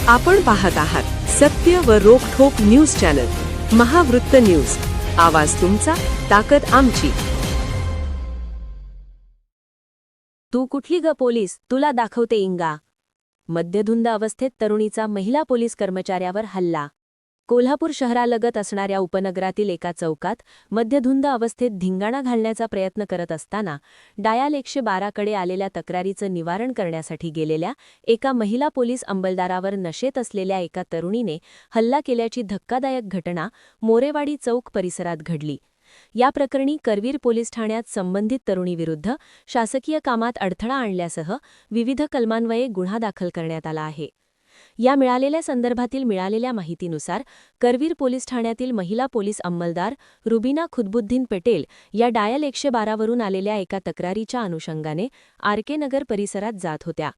आपण पाहत आहात सत्य व रोखठोक न्यूज चॅनल महावृत्त न्यूज. आवाज तुमचा, ताकद आमची. तू कुठली ग पोलीस, तुला दाखवते इंगा. मद्यधुंद अवस्थेत तरुणीचा महिला पोलीस कर्मचाऱ्यावर हल्ला. कोल्हापूर शहरालगत असणाऱ्या उपनगरातील एका चौकात मद्यधुंद अवस्थेत धिंगाणा घालण्याचा प्रयत्न करत असताना डायल 112 कडे आलेल्या तक्रारीचं निवारण करण्यासाठी गेलेल्या एका महिला पोलीस अंमलदारावर नशेत असलेल्या एका तरुणीने हल्ला केल्याची धक्कादायक घटना मोरेवाडी चौक परिसरात घडली. या प्रकरणी करवीर पोलीस ठाण्यात संबंधित तरुणीविरुद्ध शासकीय कामात अडथळा आणल्यासह विविध कलमान्वये गुन्हा दाखल करण्यात आला आहे. या मिळालेल्या संदर्भातील मिळालेल्या माहितीनुसार करवीर पोलीस ठाण्यातील महिला पोलीस अंमलदार रुबीना खुदबुद्दीन पटेल या डायल 112 वरून आलेल्या एका तक्रारीच्या अनुषंगाने आर.के. नगर परिसरात जात होत्या.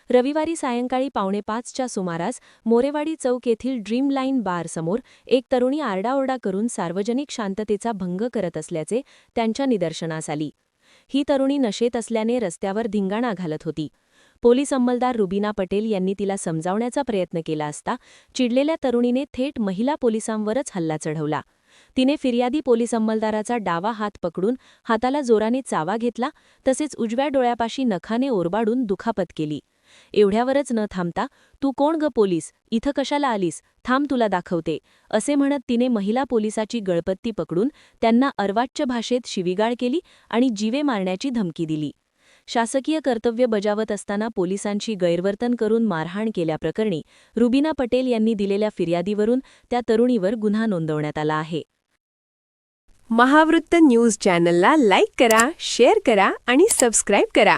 रविवारी सायंकाळी 4:45च्या सुमारास मोरेवाडी चौक येथील ड्रीम लाईन बारसमोर एक तरुणी आरडाओरडा करून सार्वजनिक शांततेचा भंग करत असल्याचे त्यांच्या निदर्शनास आली. ही तरुणी नशेत असल्याने रस्त्यावर धिंगाणा घालत होती. पोलीस अंमलदार रुबीना पटेल यांनी तिला समजावण्याचा प्रयत्न केला असता चिडलेल्या तरुणीने थेट महिला पोलिसांवरच हल्ला चढवला. तिने फिर्यादी पोलीस अंमलदाराचा डावा हात पकडून हाताला जोराने चावा घेतला, तसेच उजव्या डोळ्यापाशी नखाने ओरबाडून दुखापत केली. एवढ्यावरच न थांबता, तू कोण ग पोलीस, इथं कशाला आलीस, थांब तुला दाखवते, असे म्हणत तिने महिला पोलिसाची गळपत्ती पकडून त्यांना अर्वाच्य भाषेत शिवीगाळ केली आणि जीवे मारण्याची धमकी दिली. शासकीय कर्तव्य बजावत असताना पोलिसांची गैरवर्तन करून मारहाण केल्याप्रकरणी रुबीना पटेल यांनी दिलेल्या फिर्यादीवरून त्या तरुणीवर गुन्हा नोंदवण्यात आला आहे. महावृत्त न्यूज चॅनलला लाईक करा, शेअर करा आणि सबस्क्राईब करा.